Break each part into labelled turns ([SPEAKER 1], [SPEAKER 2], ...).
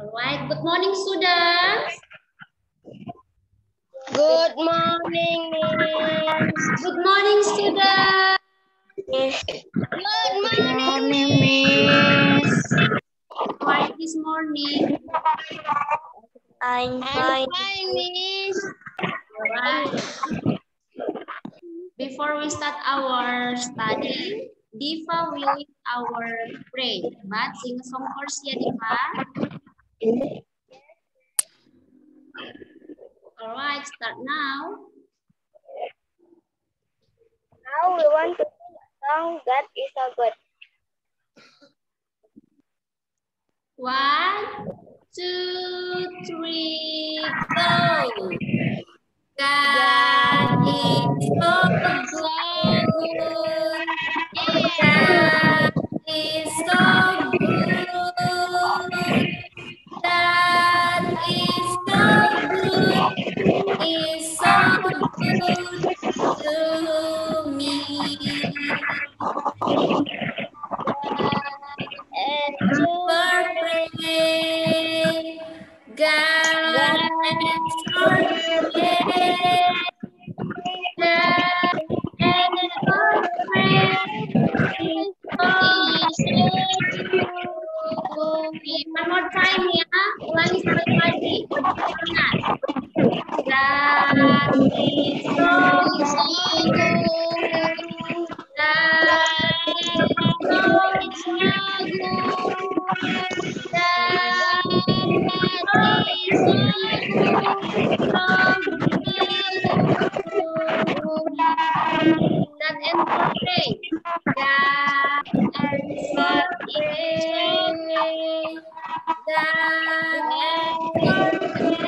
[SPEAKER 1] Alright, good morning students.
[SPEAKER 2] Good morning, Miss.
[SPEAKER 1] Good morning students.
[SPEAKER 2] Good morning, Miss.
[SPEAKER 1] How are you this morning?
[SPEAKER 2] I'm fine, Miss.
[SPEAKER 1] Alright. Before we start our study, Diva will lead our prayer. But sing a song first ya, Diva. Alright, start now.
[SPEAKER 2] Now we want to sing a song that is so good.
[SPEAKER 1] 1, 2, 3, go. God is so good. God is so good. God is so good. Is so good to me.
[SPEAKER 2] And
[SPEAKER 1] For praise, God answer praise. God answer praise. Is so good to me. One more time ya, ulangi sekali lagi. Semangat. God is so good. God is so good. God is so good. That answer praise. God answer praise. God answer praise.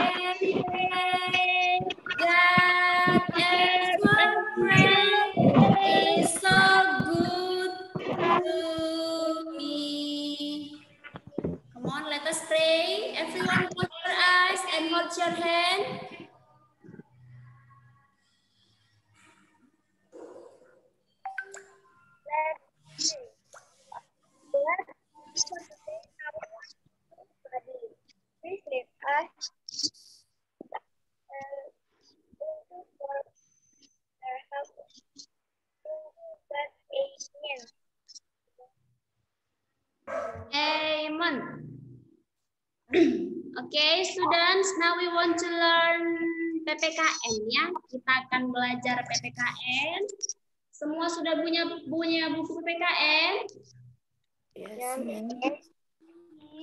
[SPEAKER 1] God answer praise is so good to me. Come on, let us pray. Everyone close your eyes and hold your hand.
[SPEAKER 2] Please let us for our help.
[SPEAKER 1] Amen. Okay, students, now we want to learn PPKN ya. Kita akan belajar PPKN. Semua sudah punya buku PPKN?
[SPEAKER 2] Yes,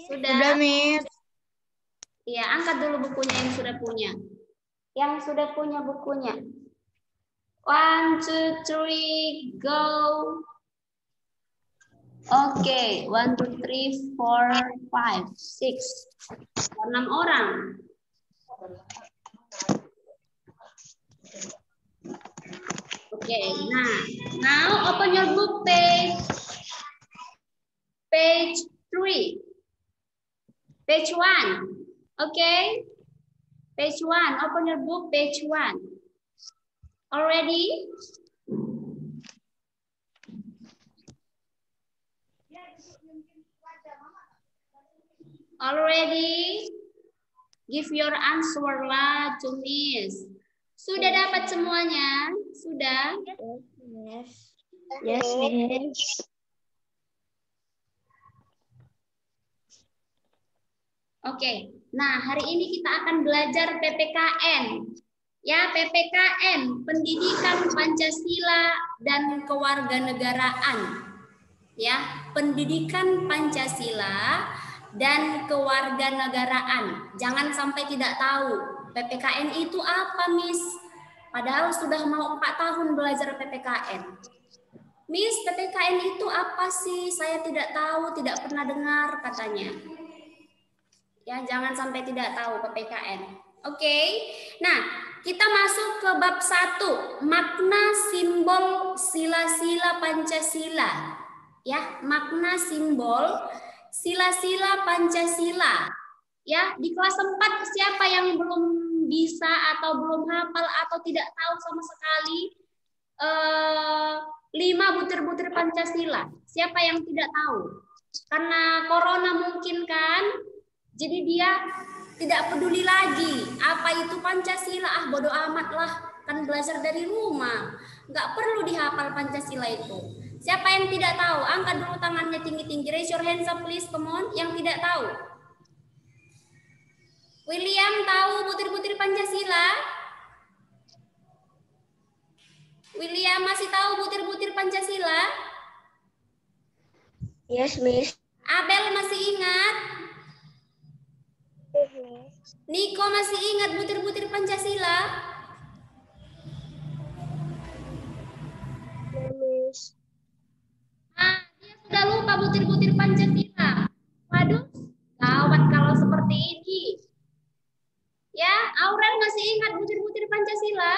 [SPEAKER 1] Sudah?
[SPEAKER 2] Miss.
[SPEAKER 1] Iya, angkat dulu bukunya yang sudah punya. Yang sudah punya bukunya. 1, 2, 3, go. Oke, 1, 2, 3, 4, 5, 6. 6 orang. Oke, now open your book page 3. Page 1. Okay? Page 1. Open your book, page 1. Already? Already? Give your answer lah to Miss. Sudah dapat semuanya? Sudah?
[SPEAKER 2] Yes. Yes, Miss.
[SPEAKER 1] Oke, nah hari ini kita akan belajar PPKN. Ya, PPKN, Pendidikan Pancasila dan Kewarganegaraan. Ya, Pendidikan Pancasila dan Kewarganegaraan. Jangan sampai tidak tahu, PPKN itu apa, Miss? Padahal sudah mau 4 tahun belajar PPKN. Miss, PPKN itu apa sih? Saya tidak tahu, tidak pernah dengar katanya. Ya, jangan sampai tidak tahu PPKN. Oke. Nah, kita masuk ke bab 1, makna simbol sila-sila Pancasila. Ya, makna simbol sila-sila Pancasila. Ya, di kelas 4 siapa yang belum bisa atau belum hafal atau tidak tahu sama sekali 5 butir-butir Pancasila? Siapa yang tidak tahu? Karena corona mungkin kan? Jadi dia tidak peduli lagi apa itu Pancasila, bodoh amat lah, kan belajar dari rumah. Nggak perlu dihafal Pancasila itu. Siapa yang tidak tahu? Angkat dulu tangannya tinggi-tinggi. Raise your hands up please, come on. Yang tidak tahu. William tahu butir-butir Pancasila? William masih tahu butir-butir Pancasila?
[SPEAKER 2] Yes, Miss.
[SPEAKER 1] Abel masih ingat?
[SPEAKER 2] Yes, Miss.
[SPEAKER 1] Niko masih ingat butir-butir Pancasila?
[SPEAKER 2] Yes, Miss.
[SPEAKER 1] Dia sudah lupa butir-butir Pancasila. Waduh, gawat kalau seperti ini. Ya, Aurel masih ingat butir-butir Pancasila?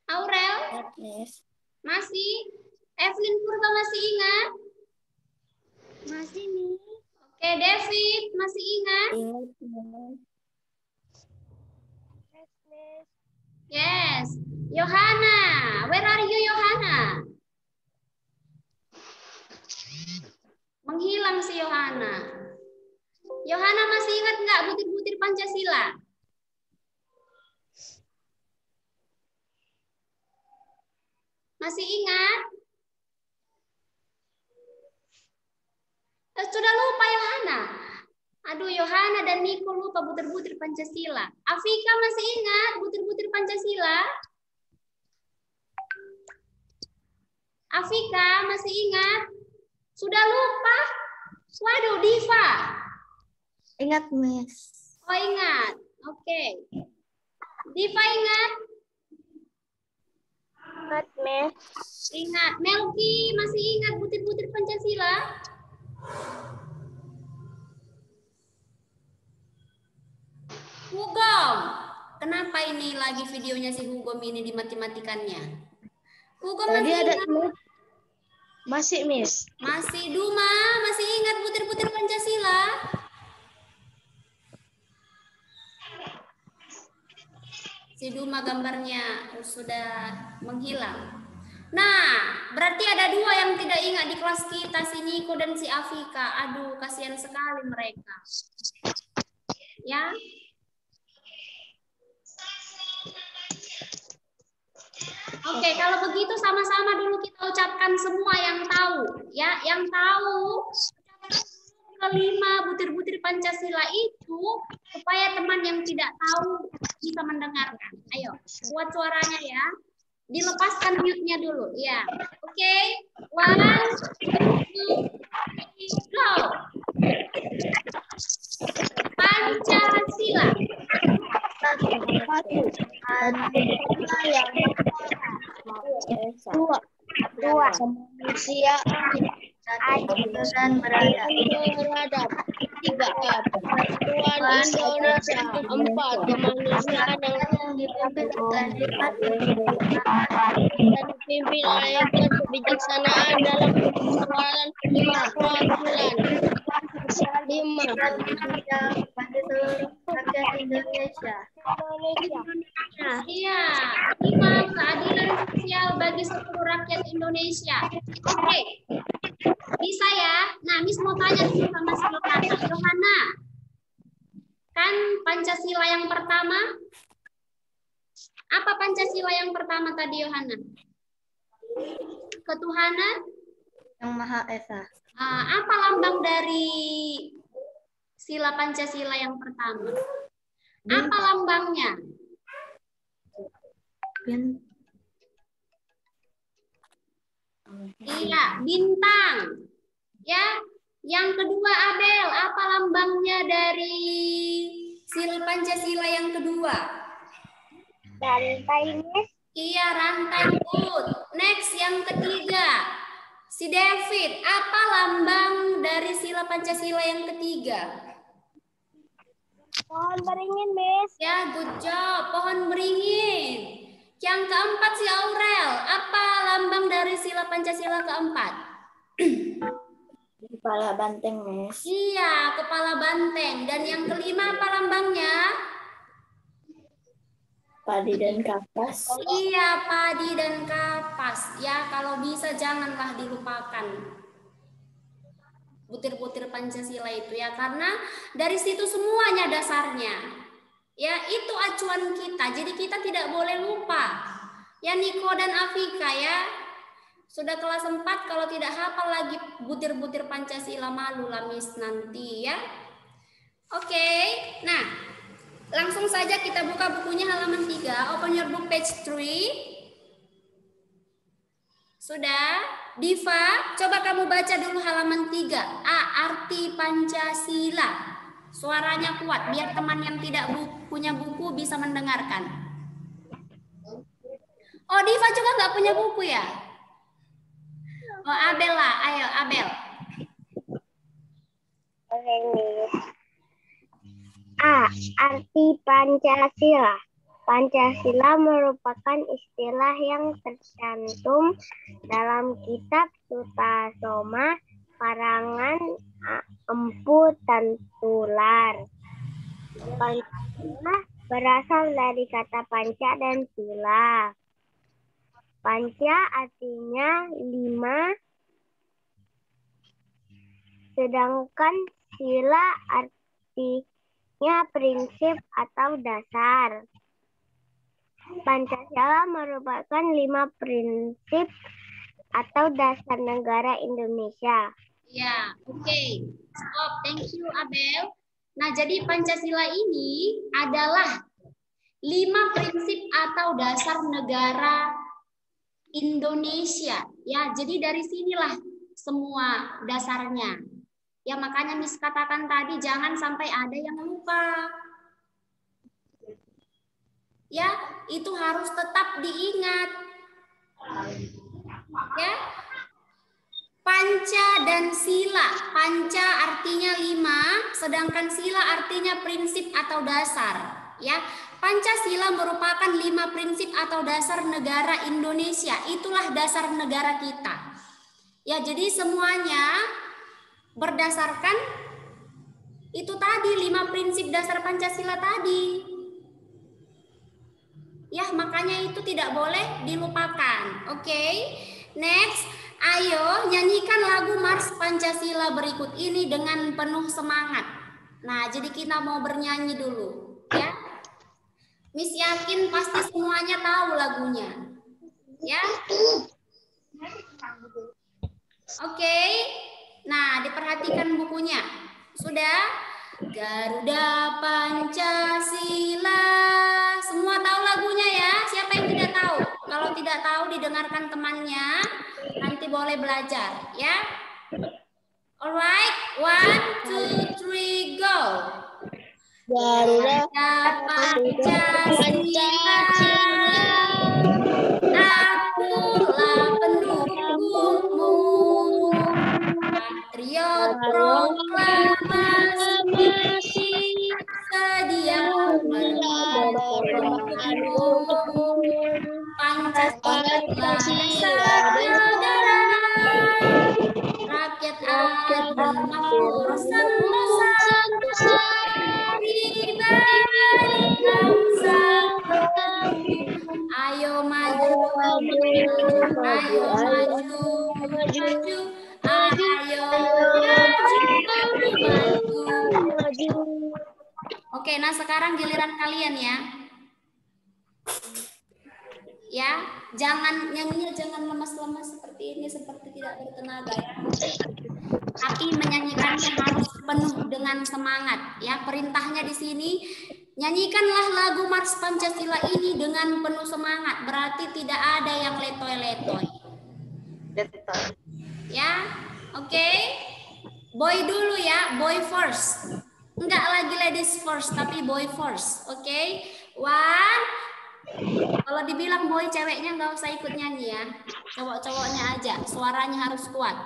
[SPEAKER 1] Aurel?
[SPEAKER 2] Yes.
[SPEAKER 1] Masih? Evelyn Purba masih ingat?
[SPEAKER 2] Masih, Miss.
[SPEAKER 1] Oke, David masih ingat?
[SPEAKER 2] Ingat, Miss. Yes, Miss.
[SPEAKER 1] Yes. Yohana, where are you, Yohana? Menghilang si Yohana. Yohana masih ingat nggak butir-butir Pancasila? Masih ingat? Sudah lupa Yohana. Aduh, Yohana dan Niko lupa butir-butir Pancasila. Afika masih ingat butir-butir Pancasila? Afika masih ingat? Sudah lupa? Waduh, Diva.
[SPEAKER 2] Ingat, Miss.
[SPEAKER 1] Oh, ingat. Oke. Diva ingat?
[SPEAKER 2] Ingat, Miss.
[SPEAKER 1] Ingat. Melki masih ingat butir-butir Pancasila? Hugom. Kenapa ini lagi videonya si Hugom ini dimati-matikannya? Hugom masih ingat?
[SPEAKER 2] Masih, Miss.
[SPEAKER 1] Masih. Duma masih ingat butir-butir Pancasila? Si Duma gambarnya sudah menghilang. Nah, berarti ada dua yang tidak ingat di kelas kita, si Niko dan si Afika. Aduh, kasihan sekali mereka. Ya. Oke, kalau begitu sama-sama dulu kita ucapkan semua yang tahu. Ya, yang tahu kelima butir-butir Pancasila itu supaya teman yang tidak tahu bisa mendengarkan. Ayo, buat suaranya ya. Dilepaskan mute-nya dulu. Ya. Oke. 1, 2, 3, go. Pancasila.
[SPEAKER 2] Dua. Manusia adil dan beradab. 3. Persatuan Indonesia. 4. Kemanusiaan yang dipimpin oleh kebijaksanaan dalam persoalan perwakilan. 5. Pada seluruh rakyat Indonesia.
[SPEAKER 1] Iya, 5. Keadilan sosial bagi seluruh rakyat Indonesia. Oke. Bisa ya? Nah, Miss mau tanya dulu sama si Yohana. Yohana, kan Pancasila yang pertama? Apa Pancasila yang pertama tadi, Yohana? Ketuhanan?
[SPEAKER 2] Yang Maha Esa.
[SPEAKER 1] Apa lambang dari sila Pancasila yang pertama? Apa lambangnya? Iya, bintang. Ya, yang kedua Abel, apa lambangnya dari sila Pancasila yang kedua?
[SPEAKER 2] Rantai, Miss.
[SPEAKER 1] Iya, rantai. Good. Next, yang ketiga. Si David, apa lambang dari sila Pancasila yang ketiga?
[SPEAKER 2] Pohon beringin, Miss.
[SPEAKER 1] Ya, good job. Pohon beringin. Yang keempat si Aurel, apa lambang dari sila Pancasila keempat?
[SPEAKER 2] Kepala banteng, Miss.
[SPEAKER 1] Iya, kepala banteng. Dan yang kelima apa lambangnya?
[SPEAKER 2] Padi dan kapas.
[SPEAKER 1] Iya, padi dan kapas. Ya, kalau bisa janganlah dilupakan. butir-butir Pancasila itu ya, karena dari situ semuanya dasarnya. Ya, itu acuan kita. Jadi kita tidak boleh lupa. Ya Niko dan Afika ya. Sudah kelas 4 kalau tidak hafal lagi butir-butir Pancasila, malu lah Miss nanti ya. Oke. Nah, langsung saja kita buka bukunya halaman 3. Open your book page 3. Sudah? Diva, coba kamu baca dulu halaman 3. A. Arti Pancasila. Suaranya kuat, biar teman yang tidak punya buku bisa mendengarkan. Oh, Diva juga nggak punya buku ya? Oh, Abel lah. Ayo, Abel.
[SPEAKER 2] A. Arti Pancasila. Pancasila merupakan istilah yang tercantum dalam kitab Sutasoma karangan Empu Tantular. Pancasila berasal dari kata panca dan sila. Panca artinya 5, sedangkan sila artinya prinsip atau dasar. Pancasila merupakan 5 prinsip atau dasar negara Indonesia.
[SPEAKER 1] Ya, oke. Stop. Thank you, Abel. Nah, jadi Pancasila ini adalah 5 prinsip atau dasar negara Indonesia. Ya, jadi dari sinilah semua dasarnya. Ya, makanya Miss katakan tadi jangan sampai ada yang lupa. Ya, itu harus tetap diingat. Ya. Panca dan sila. Panca artinya 5, sedangkan sila artinya prinsip atau dasar. Ya, Pancasila merupakan 5 prinsip atau dasar negara Indonesia. Itulah dasar negara kita. Ya, jadi semuanya berdasarkan itu tadi 5 prinsip dasar Pancasila tadi. Ya, makanya itu tidak boleh dilupakan. Oke. Next, ayo nyanyikan lagu Mars Pancasila berikut ini dengan penuh semangat. Nah, jadi kita mau bernyanyi dulu, ya. Miss yakin pasti semuanya tahu lagunya. Ya. Oke. Nah, diperhatikan bukunya. Sudah? Garuda Pancasila. Semua tahu lagunya ya? Siapa yang tidak tahu? Kalau tidak tahu didengarkan temannya. Nanti boleh belajar, ya. Alright, 1, 2, 3, go.
[SPEAKER 2] Garuda
[SPEAKER 1] Pancasila, akulah pendukungmu, patriot proklamasi, sedia berkorban, Pancasila negara, rakyat adil makmur sentosa, pribadi bangsa. Ayo maju, ayo maju, maju. Oke, nah sekarang giliran kalian ya. Ya, jangan nyanyinya jangan lemas-lemas seperti ini, seperti tidak bertenaga ya. Tapi menyanyikannya harus penuh dengan semangat ya. Perintahnya di sini, nyanyikanlah lagu Mars Pancasila ini dengan penuh semangat. Berarti tidak ada yang letoy-letoy. Ya, oke. Boy dulu ya, boy first. Enggak lagi ladies first, tapi boy first. Oke, 1. Kalau dibilang boy ceweknya nggak usah ikut nyanyi ya. Cowok-cowoknya aja, suaranya harus kuat.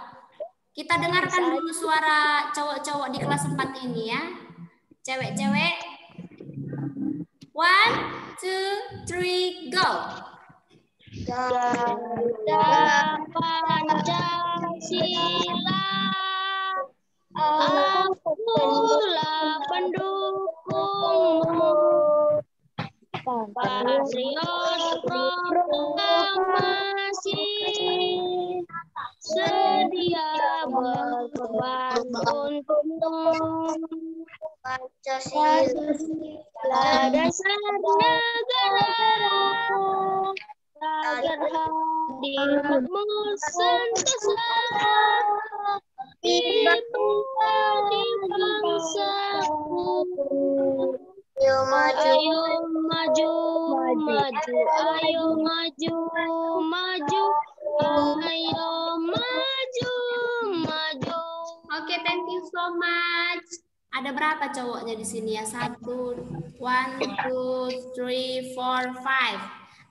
[SPEAKER 1] Kita dengarkan dulu suara cowok-cowok di kelas 4 ini ya. Cewek-cewek. 1, 2, 3, go.
[SPEAKER 2] Garuda Pancasila, akulah pendukungmu, patriot proklamasi, sedia berkorban Untukmu Pancasila dasar negara agar hadirmu sentosa di bangsaku. Ayo maju, maju, ayo maju, maju, ayo maju, maju.
[SPEAKER 1] Oke, thank you so much. Ada berapa cowoknya di sini ya? 1, 2, 3, 4, 5.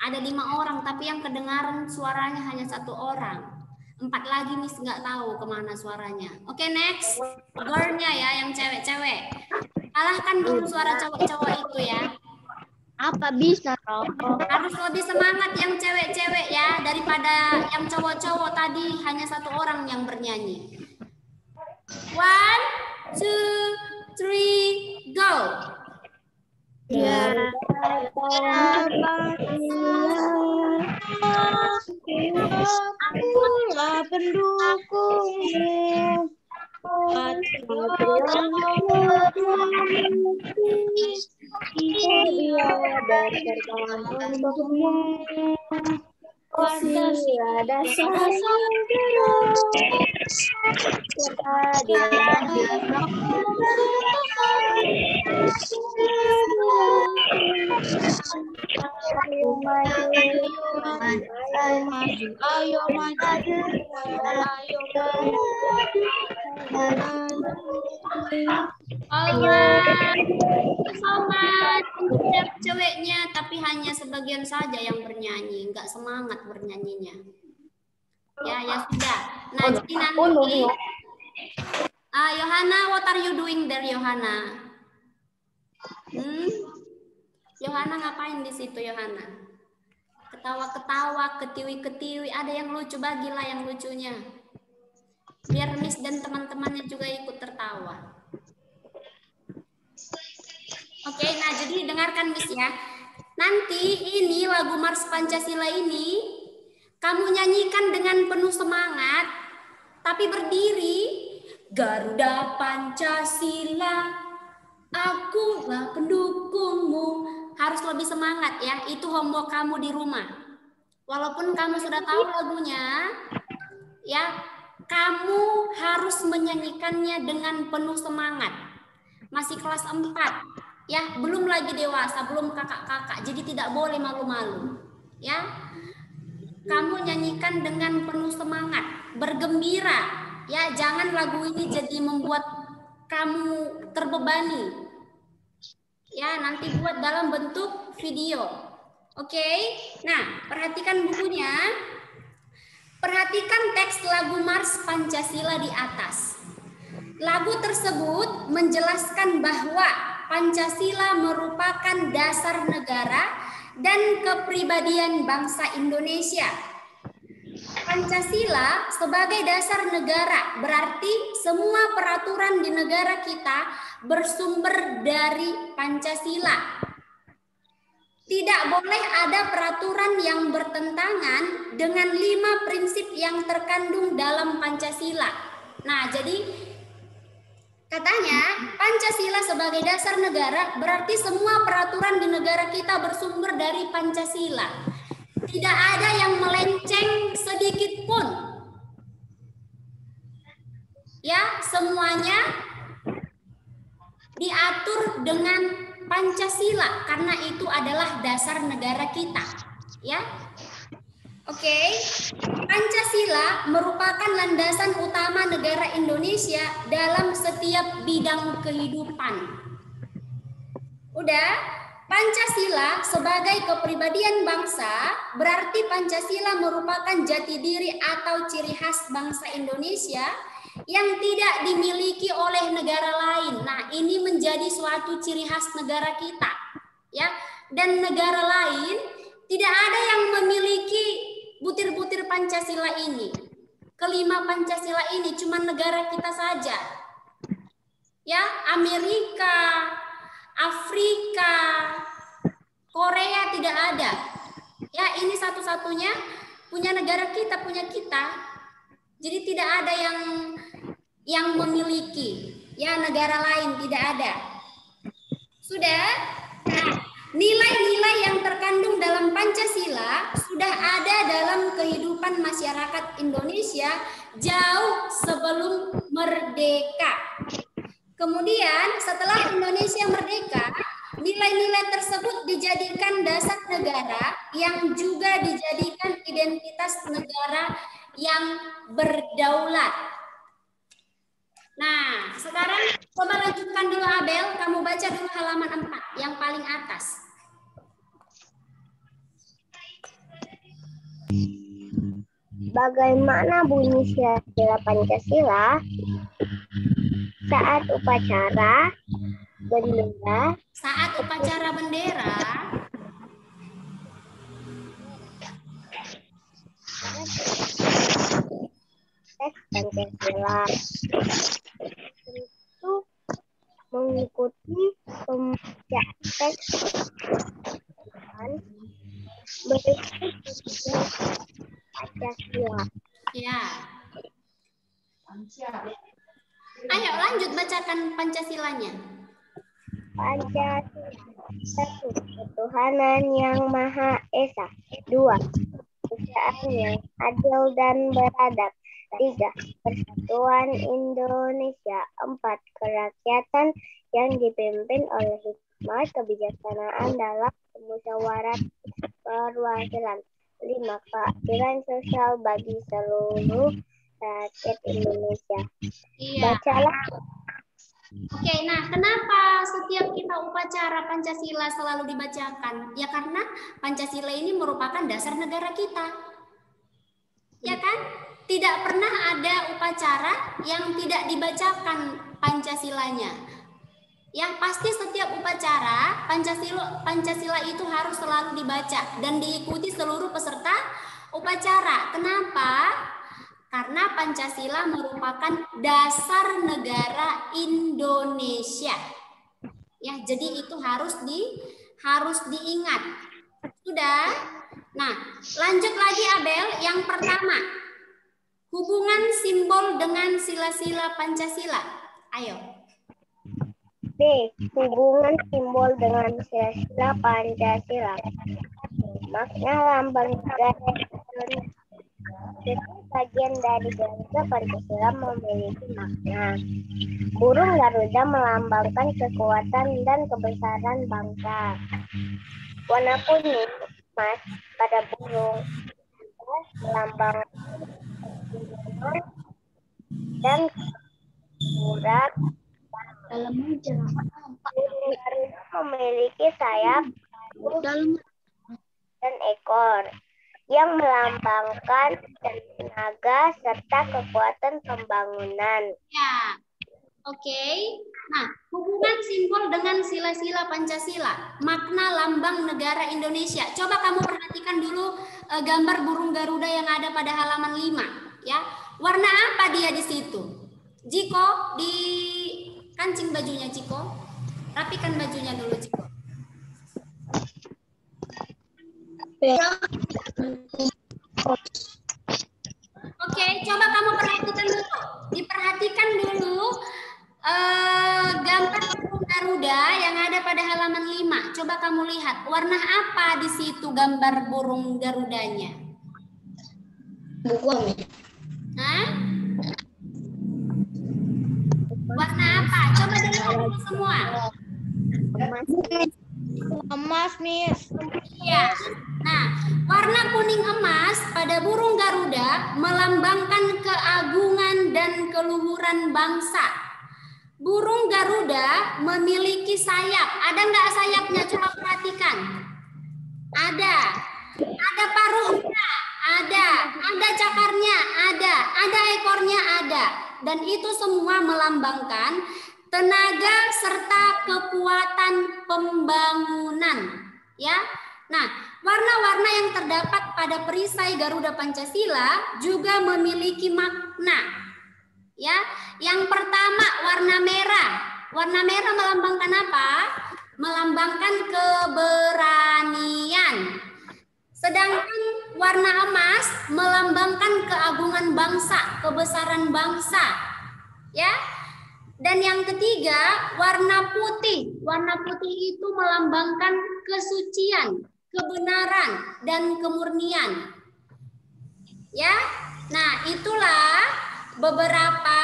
[SPEAKER 1] Ada 5 orang, tapi yang kedengaran suaranya hanya 1 orang. 4 lagi Miss nggak tahu kemana suaranya. Oke, next. Girl-nya ya, yang cewek-cewek. Kalahkan dulu suara cowok-cowok itu ya.
[SPEAKER 2] Apa bisa,
[SPEAKER 1] Harus lebih semangat yang cewek-cewek ya, daripada yang cowok-cowok tadi hanya 1 orang yang bernyanyi. 1, 2, 3, go.
[SPEAKER 2] Ya, akulah pendukungmu. Pancasila dasar ayo maju.
[SPEAKER 1] Selamat untuk cewek-ceweknya, tapi hanya sebagian saja yang bernyanyi, nggak semangat bernyanyinya. Ya sudah. Nah, jadi nanti Yohana, what are you doing there, Yohana? Yohana ngapain di situ, Yohana? Ketawa-ketawa, ketiwi-ketiwi, ada yang lucu, bagilah yang lucunya. Biar Miss dan teman-temannya juga ikut tertawa. Oke, nah jadi dengarkan Miss ya. Nanti ini lagu Mars Pancasila ini kamu nyanyikan dengan penuh semangat, tapi berdiri. Garuda Pancasila, akulah pendukungmu. Harus lebih semangat ya, itu homework kamu di rumah. Walaupun kamu sudah tahu lagunya, ya kamu harus menyanyikannya dengan penuh semangat. Masih kelas 4. Ya, belum lagi dewasa, belum kakak-kakak, jadi tidak boleh malu-malu. Ya, kamu nyanyikan dengan penuh semangat, bergembira. Ya, jangan lagu ini jadi membuat kamu terbebani. Ya, nanti buat dalam bentuk video. Oke? Nah, perhatikan bukunya. Perhatikan teks lagu Mars Pancasila di atas. Lagu tersebut menjelaskan bahwa Pancasila merupakan dasar negara dan kepribadian bangsa Indonesia. Pancasila sebagai dasar negara berarti semua peraturan di negara kita bersumber dari Pancasila. Tidak boleh ada peraturan yang bertentangan dengan 5 prinsip yang terkandung dalam Pancasila. Nah, jadi katanya Pancasila sebagai dasar negara berarti semua peraturan di negara kita bersumber dari Pancasila. Tidak ada yang melenceng sedikit pun. Ya, semuanya diatur dengan Pancasila karena itu adalah dasar negara kita. Ya. Oke. Pancasila merupakan landasan utama negara Indonesia dalam setiap bidang kehidupan. Udah? Pancasila sebagai kepribadian bangsa berarti Pancasila merupakan jati diri atau ciri khas bangsa Indonesia yang tidak dimiliki oleh negara lain. Nah, ini menjadi suatu ciri khas negara kita, ya. Dan negara lain tidak ada yang memiliki butir-butir Pancasila ini. Kelima Pancasila ini cuma negara kita saja. Ya, Amerika, Afrika, Korea tidak ada. Ya, ini satu-satunya punya negara kita, punya kita. Jadi tidak ada yang yang memiliki, ya negara lain tidak ada. Sudah? Nah, nilai-nilai yang terkandung dalam Pancasila sudah ada dalam kehidupan masyarakat Indonesia jauh sebelum merdeka. Kemudian setelah Indonesia merdeka, nilai-nilai tersebut dijadikan dasar negara yang juga dijadikan identitas negara yang berdaulat. Nah, sekarang coba lanjutkan dulu Abel, kamu baca dulu halaman 4 yang paling atas.
[SPEAKER 2] Bagaimana bunyi sila Pancasila? Saat upacara bendera.
[SPEAKER 1] Saat upacara bendera.
[SPEAKER 2] Teks Pancasila. Tentu mengikuti pembacaan teks dan berikut Pancasila.
[SPEAKER 1] Ya. Ayo lanjut bacakan Pancasilanya.
[SPEAKER 2] Pancasila. 1. Ketuhanan yang Maha Esa. 2. Kemanusiaan yang adil dan beradab. 3. Persatuan Indonesia. 4. Kerakyatan yang dipimpin oleh hikmat kebijaksanaan dalam musyawarah perwakilan. 5. Keadilan sosial bagi seluruh rakyat Indonesia.
[SPEAKER 1] Iya.
[SPEAKER 2] Bacalah.
[SPEAKER 1] Oke, nah kenapa setiap kita upacara Pancasila selalu dibacakan? Ya karena Pancasila ini merupakan dasar negara kita. Ya kan? Tidak pernah ada upacara yang tidak dibacakan Pancasilanya. Ya, pasti setiap upacara Pancasila itu harus selalu dibaca dan diikuti seluruh peserta upacara. Kenapa? Karena Pancasila merupakan dasar negara Indonesia. Ya, jadi itu harus diingat. Sudah? Nah, lanjut lagi Abel. Yang pertama, hubungan simbol dengan sila-sila Pancasila. Ayo.
[SPEAKER 2] B. Hubungan simbol dengan sila-sila Pancasila. Makna lambang negara Indonesia. Setiap bagian dari garuda Pancasila memiliki makna. Burung Garuda melambangkan kekuatan dan kebesaran bangsa. Warna kuning emas pada burung melambangkan dan urat. Burung Garuda memiliki sayap dan ekor yang melambangkan tenaga serta kekuatan pembangunan.
[SPEAKER 1] Ya, oke. Nah, hubungan simbol dengan sila-sila Pancasila, makna lambang negara Indonesia. Coba kamu perhatikan dulu gambar burung Garuda yang ada pada halaman 5. Ya, warna apa dia di situ? Jiko, di kancing bajunya Jiko. Rapikan bajunya dulu Jiko. Oke, coba kamu perhatikan dulu. Diperhatikan dulu gambar burung Garuda yang ada pada halaman 5. Coba kamu lihat, warna apa di situ gambar burung Garudanya?
[SPEAKER 2] Buku.
[SPEAKER 1] Hah? Warna apa? Coba dilihat dulu semua.
[SPEAKER 2] Emas, Miss.
[SPEAKER 1] Iya. Nah, warna kuning emas pada burung Garuda melambangkan keagungan dan keluhuran bangsa. Burung Garuda memiliki sayap. Ada nggak sayapnya? Coba perhatikan. Ada. Ada paruhnya. Ada cakarnya. Ada ekornya. Ada. Dan itu semua melambangkan tenaga serta kekuatan pembangunan. Ya. Nah, warna-warna yang terdapat pada perisai Garuda Pancasila juga memiliki makna. Ya, yang pertama warna merah. Warna merah melambangkan apa? Melambangkan keberanian. Sedangkan warna emas melambangkan keagungan bangsa, kebesaran bangsa. Ya. Dan yang ketiga, warna putih. Warna putih itu melambangkan kesucian, kebenaran, dan kemurnian. Ya. Nah, itulah beberapa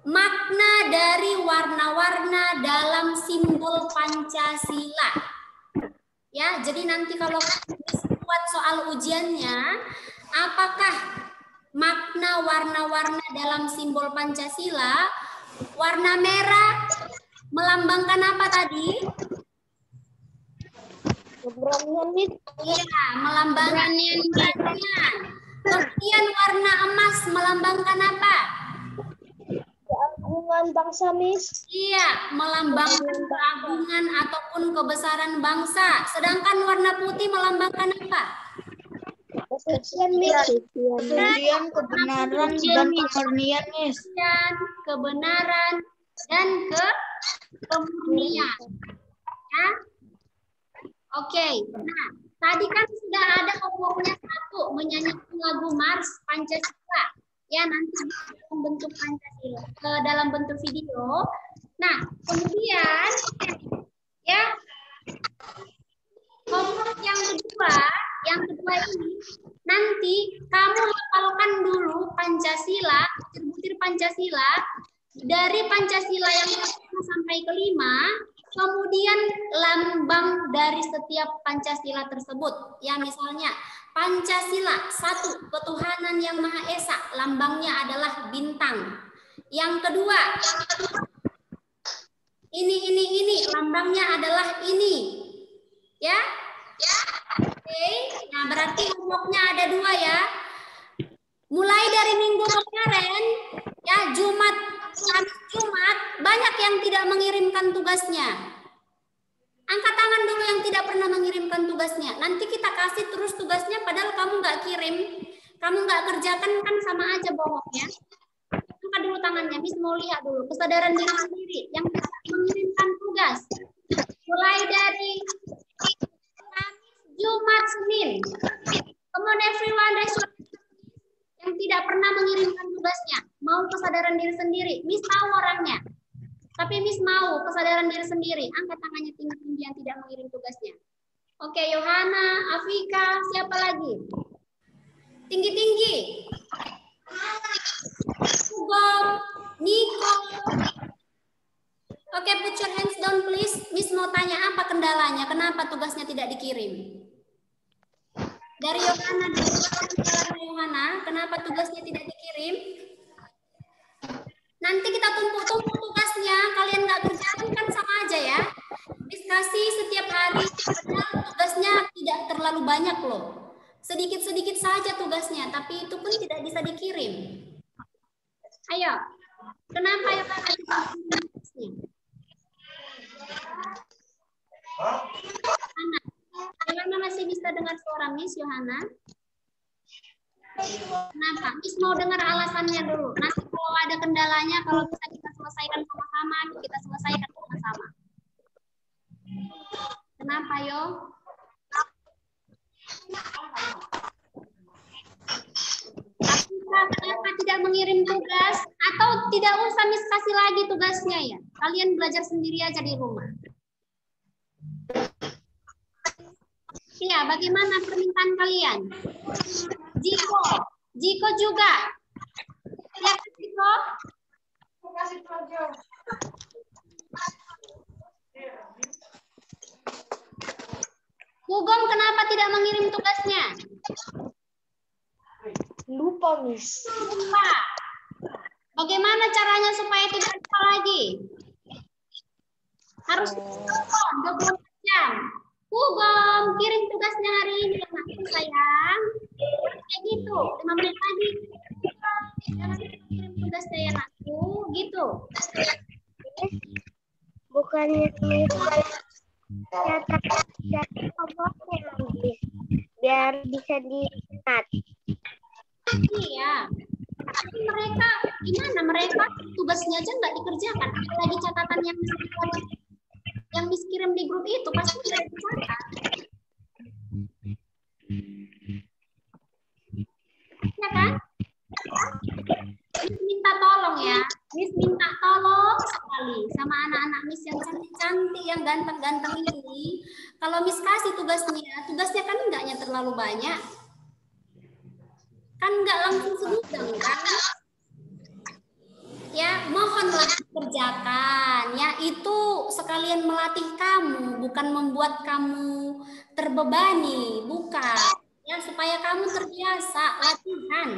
[SPEAKER 1] makna dari warna-warna dalam simbol Pancasila. Ya, jadi nanti kalau buat soal ujiannya, apakah makna warna-warna dalam simbol Pancasila? Warna merah melambangkan apa tadi?
[SPEAKER 2] Keberanian, Miss.
[SPEAKER 1] Iya, melambangkan keberanian. Kemudian warna emas melambangkan apa?
[SPEAKER 2] Keagungan bangsa, Miss.
[SPEAKER 1] Iya, melambangkan keagungan ataupun kebesaran bangsa. Sedangkan warna putih melambangkan apa?
[SPEAKER 2] Kesucian, Miss.
[SPEAKER 3] Kesucian, kebenaran, dan kemurnian, Miss.
[SPEAKER 1] Kesucian, kebenaran, dan kemurnian. Ya. Oke, nah tadi kan sudah ada homeworknya satu, menyanyikan lagu Mars Pancasila. Ya, nanti membentuk Pancasila dalam bentuk video. Nah, kemudian ya homework yang kedua ini nanti kamu hafalkan dulu Pancasila, butir-butir Pancasila dari Pancasila yang pertama sampai kelima, kemudian lambang dari setiap Pancasila tersebut. Ya, misalnya Pancasila, satu, ketuhanan yang Maha Esa, lambangnya adalah bintang. Yang kedua, ini, lambangnya adalah ini. Ya? Oke, nah berarti homeworknya ada 2 ya. Mulai dari minggu kemarin, ya Jumat, banyak yang tidak mengirimkan tugasnya. Angkat tangan dulu yang tidak pernah mengirimkan tugasnya. Nanti kita kasih terus tugasnya padahal kamu nggak kirim. Kamu nggak kerjakan kan sama aja bohong ya. Angkat dulu tangannya, Miss mau lihat dulu. Kesadaran diri sendiri yang tidak mengirimkan tugas. Mulai dari Jumat, Senin. Come on everyone, raise your hand. Yang tidak pernah mengirimkan tugasnya. Mau kesadaran diri sendiri. Miss tahu orangnya. Tapi Miss mau kesadaran diri sendiri. Angkat tangannya tinggi-tinggi yang tidak mengirim tugasnya. Oke, Yohana, Afika, siapa lagi? Tinggi-tinggi. Bob, Nico. Oke, put your hands down please. Miss mau tanya apa kendalanya? Kenapa tugasnya tidak dikirim? Dari Yohana, kenapa tugasnya tidak dikirim? Nanti kita tumpuk-tumpuk tugasnya. Kalian nggak kerjakan kan sama aja ya. Diskusi setiap hari. Tugasnya tidak terlalu banyak loh. Sedikit-sedikit saja tugasnya, tapi itu pun tidak bisa dikirim. Ayo, kenapa ya Pak? Yohana masih bisa dengar suara Miss Yohana? Kenapa? Miss mau dengar alasannya dulu. Nanti kalau ada kendalanya, kalau bisa kita selesaikan sama-sama, kita selesaikan sama-sama. Kenapa, Yo? Kenapa tidak mengirim tugas? Atau tidak usah Miss kasih lagi tugasnya ya? Kalian belajar sendiri aja di rumah. Ya, bagaimana permintaan kalian? Jiko juga. Ya, Jiko. Gugom kenapa tidak mengirim tugasnya?
[SPEAKER 2] Lupa, Miss.
[SPEAKER 1] Lupa. Bagaimana caranya supaya tidak lupa lagi? Harus 24 jam. Gugom, kirim tugasnya hari ini anakku sayang. Kayak gitu, 5 menit lagi. Jangan kirim tugasnya ya anakku, gitu.
[SPEAKER 2] Bukannya catat homeworknya lagi, biar bisa dilihat.
[SPEAKER 1] Iya. Tapi mereka, gimana mereka tugasnya aja nggak dikerjakan, apalagi catatan yang Miss kirim di grup itu pasti tidak dicatat. Ya kan? Miss minta tolong ya, Miss sama anak-anak Miss yang cantik-cantik, yang ganteng-ganteng ini, kalau Miss kasih tugasnya kan enggaknya terlalu banyak. Kan enggak langsung segudang kan? Ya, mohonlah dikerjakan. Ya, itu sekalian melatih kamu, bukan membuat kamu terbebani, bukan. Ya, supaya kamu terbiasa latihan.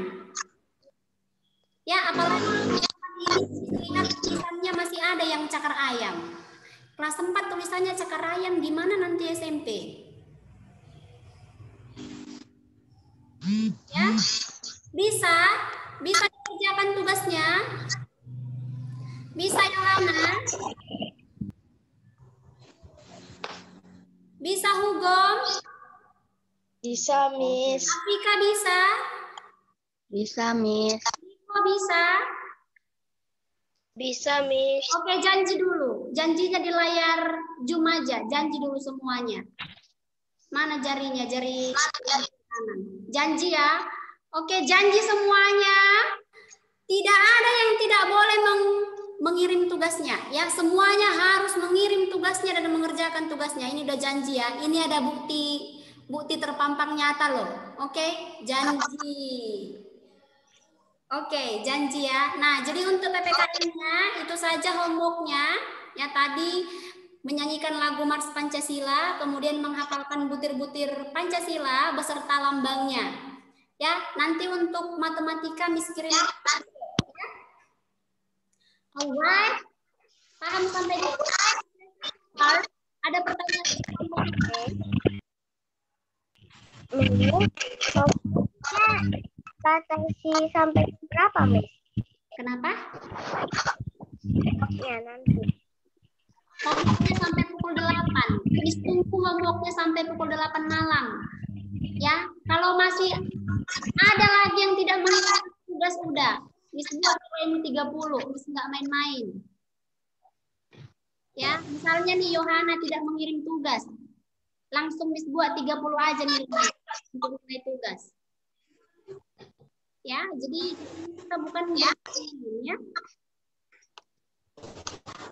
[SPEAKER 1] Ya, apalagi ini lihat tulisannya masih ada yang cakar ayam. Kelas 4 tulisannya cakar ayam, gimana nanti SMP? Ya, bisa dikerjakan tugasnya. Bisa yang lama? Bisa Hugom?
[SPEAKER 3] Bisa, Miss.
[SPEAKER 1] Afika bisa?
[SPEAKER 3] Bisa, Miss.
[SPEAKER 1] Niko bisa?
[SPEAKER 2] Bisa, Miss.
[SPEAKER 1] Oke, janji dulu. Janjinya di layar Zoom aja. Janji dulu semuanya. Mana jarinya? Jari kanan. Janji ya. Oke, janji semuanya. Tidak ada yang tidak boleh mengirim tugasnya. Ya, semuanya harus mengirim tugasnya dan mengerjakan tugasnya. Ini udah janji ya. Ini ada bukti terpampang nyata loh. Oke, janji. Oke, janji ya. Nah, jadi untuk PPKN-nya itu saja homework-nya. Ya, tadi menyanyikan lagu Mars Pancasila, kemudian menghafalkan butir-butir Pancasila beserta lambangnya. Ya, nanti untuk matematika Miss kirim. Alright, paham sampai di sini? Ada pertanyaan?
[SPEAKER 2] Batasi sampai berapa, Miss?
[SPEAKER 1] Kenapa?
[SPEAKER 2] Ya, nanti.
[SPEAKER 1] Homeworknya sampai pukul 8. Miss tunggu homeworknya sampai pukul 8 malam. Ya, kalau masih ada lagi yang tidak mengerjakan tugas udah. Miss buat ini 30, Miss nggak main-main. Ya, misalnya nih Yohana tidak mengirim tugas. Langsung Miss buat 30 aja nih untuk mulai tugas. Ya, jadi kita bukan ya.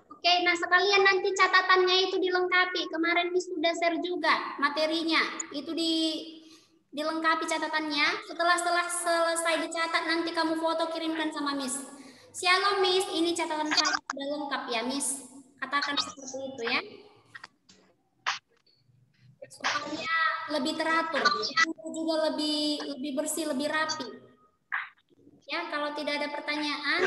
[SPEAKER 1] Oke, nah sekalian nanti catatannya itu dilengkapi. Kemarin Miss sudah share juga materinya. Itu dilengkapi catatannya. Setelah selesai dicatat nanti kamu foto kirimkan sama Miss. Shalom Miss, ini catatan saya sudah lengkap ya Miss. Katakan seperti itu ya. Supaya lebih teratur, juga lebih bersih, lebih rapi. Ya, kalau tidak ada pertanyaan,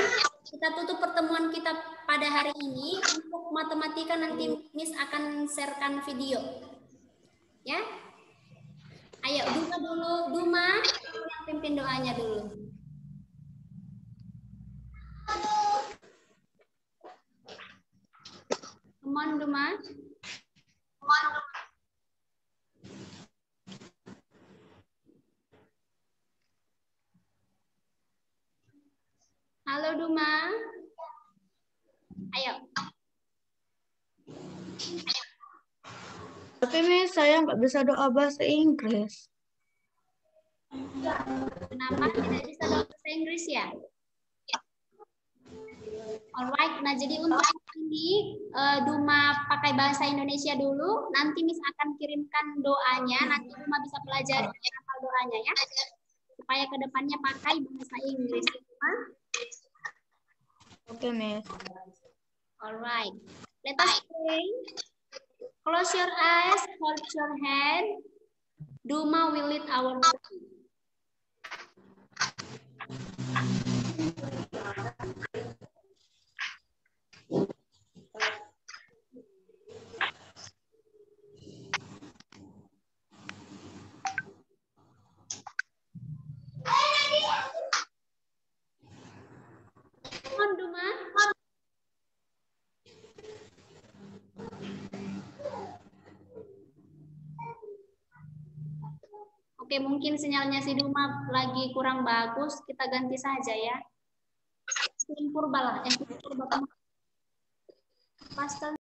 [SPEAKER 1] kita tutup pertemuan kita pada hari ini. Untuk matematika nanti Miss akan sharekan video. Ya. Ayo, Duma dulu. Duma, yang pimpin doanya dulu. Come on, Duma. Halo, Duma. Ayo.
[SPEAKER 3] Tapi Miss, saya nggak bisa doa bahasa Inggris.
[SPEAKER 1] Kenapa tidak bisa bahasa Inggris ya? Alright, nah jadi untuk ini Duma pakai bahasa Indonesia dulu. Nanti Miss akan kirimkan doanya. Nanti Duma bisa pelajari hafal doanya ya. Supaya kedepannya pakai bahasa Inggris.
[SPEAKER 3] Oke, Miss.
[SPEAKER 1] Alright, let us pray. Close your eyes, hold your hand. Duma will lead our prayer. Come on, Duma. Oke, mungkin sinyalnya si Duma lagi kurang bagus. Kita ganti saja ya. Purba lah. Purba. Pastel.